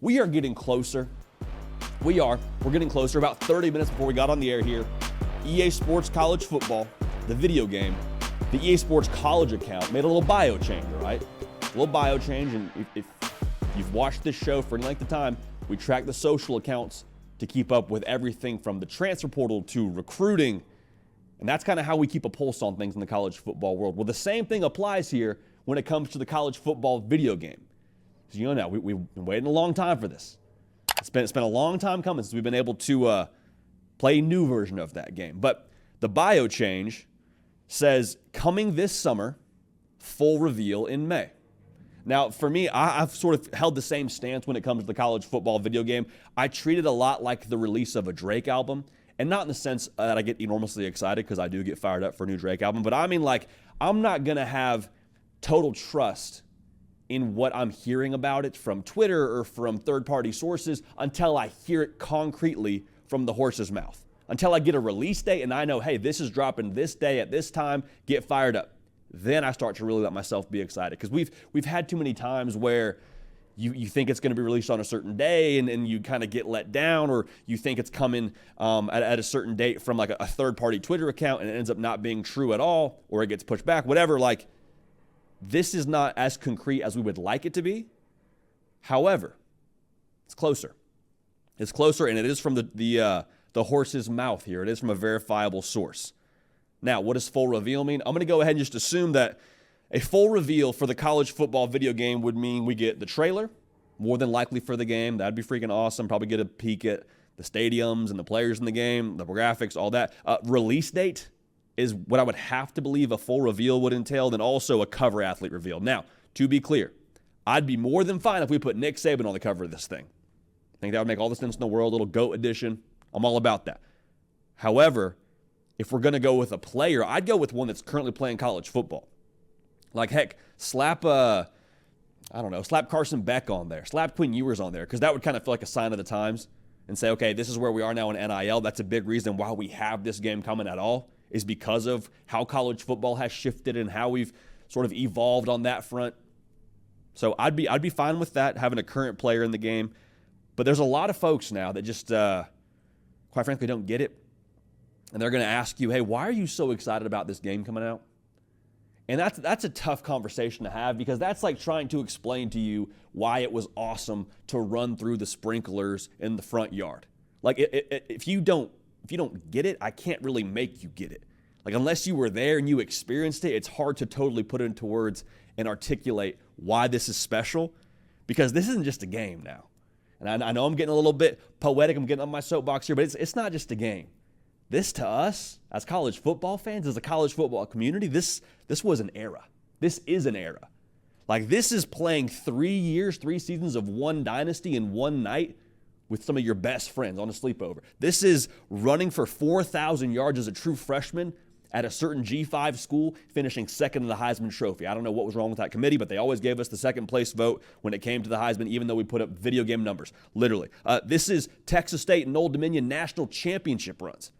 We are getting closer. We're getting closer. About 30 minutes before we got on the air here, EA Sports College Football, the video game, the EA Sports College account made a little bio change, right? A little bio change, and if you've watched this show for any length of time, we track the social accounts to keep up with everything from the transfer portal to recruiting, and that's kind of how we keep a pulse on things in the college football world. Well, the same thing applies here when it comes to the college football video game. So you know now, we've been waiting a long time for this. It's been a long time coming since we've been able to play a new version of that game. But the bio change says, coming this summer, full reveal in May. Now, for me, I've sort of held the same stance when it comes to the college football video game. I treat it a lot like the release of a Drake album, and not in the sense that I get enormously excited, because I do get fired up for a new Drake album, but I mean, like, I'm not going to have total trust in what I'm hearing about it from Twitter or from third-party sources until I hear it concretely from the horse's mouth. Until I get a release date and I know, hey, this is dropping this day at this time, get fired up. Then I start to really let myself be excited. Because we've had too many times where you think it's going to be released on a certain day and you kind of get let down, or you think it's coming at a certain date from like a third-party Twitter account and it ends up not being true at all, or it gets pushed back, whatever. Like, this is not as concrete as we would like it to be. However, it's closer. It's closer, and it is from the horse's mouth here. It is from a verifiable source. Now, what does full reveal mean? I'm going to go ahead and just assume that a full reveal for the college football video game would mean we get the trailer, more than likely for the game. That'd be freaking awesome. Probably get a peek at the stadiums and the players in the game, the graphics, all that. Release date is what I would have to believe a full reveal would entail, then also a cover athlete reveal. Now, to be clear, I'd be more than fine if we put Nick Saban on the cover of this thing. I think that would make all the sense in the world, little GOAT edition. I'm all about that. However, if we're going to go with a player, I'd go with one that's currently playing college football. Like, heck, slap Carson Beck on there. Slap Quinn Ewers on there, because that would kind of feel like a sign of the times and say, okay, this is where we are now in NIL. That's a big reason why we have this game coming at all, is because of how college football has shifted and how we've sort of evolved on that front. So I'd be fine with that, having a current player in the game. But there's a lot of folks now that just, quite frankly, don't get it. And they're going to ask you, hey, why are you so excited about this game coming out? And that's a tough conversation to have, because that's like trying to explain to you why it was awesome to run through the sprinklers in the front yard. Like, if you don't get it, I can't really make you get it. Like, unless you were there and you experienced it, it's hard to totally put it into words and articulate why this is special, because this isn't just a game now. And I know I'm getting a little bit poetic, I'm getting on my soapbox here, but it's not just a game. This, to us, as college football fans, as a college football community, this was an era. This is an era. Like, this is playing 3 seasons of one dynasty in one night with some of your best friends on a sleepover. This is running for 4,000 yards as a true freshman at a certain G5 school, finishing second in the Heisman Trophy. I don't know what was wrong with that committee, but they always gave us the second place vote when it came to the Heisman, even though we put up video game numbers, literally. This is Texas State and Old Dominion national championship runs,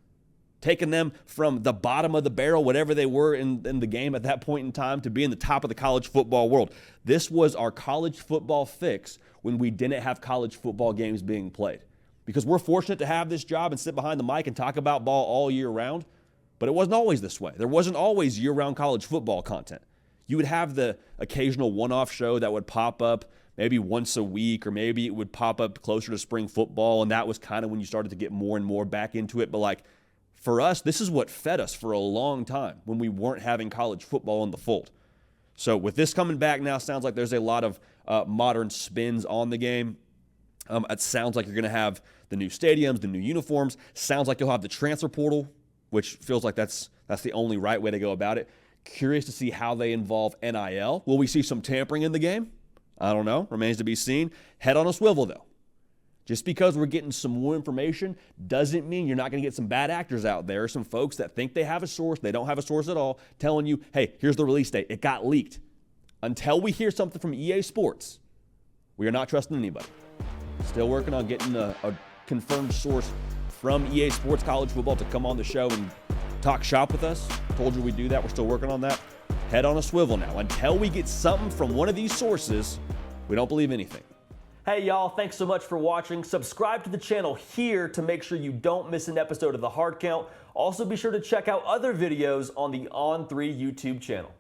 taking them from the bottom of the barrel, whatever they were in the game at that point in time, to being the top of the college football world. This was our college football fix when we didn't have college football games being played. Because we're fortunate to have this job and sit behind the mic and talk about ball all year round, but it wasn't always this way. There wasn't always year-round college football content. You would have the occasional one-off show that would pop up maybe once a week, or maybe it would pop up closer to spring football, and that was kind of when you started to get more and more back into it. But like, for us, this is what fed us for a long time when we weren't having college football in the fold. So with this coming back now, sounds like there's a lot of modern spins on the game. It sounds like you're going to have the new stadiums, the new uniforms. Sounds like you'll have the transfer portal, which feels like that's the only right way to go about it. Curious to see how they involve NIL. Will we see some tampering in the game? I don't know. Remains to be seen. Head on a swivel, though. Just because we're getting some more information doesn't mean you're not going to get some bad actors out there, some folks that think they have a source, they don't have a source at all, telling you, hey, here's the release date. It got leaked. Until we hear something from EA Sports, we are not trusting anybody. Still working on getting a confirmed source from EA Sports College Football to come on the show and talk shop with us. Told you we'd do that. We're still working on that. Head on a swivel now. Until we get something from one of these sources, we don't believe anything. Hey y'all, thanks so much for watching. Subscribe to the channel here to make sure you don't miss an episode of The Hard Count. Also be sure to check out other videos on the On3 YouTube channel.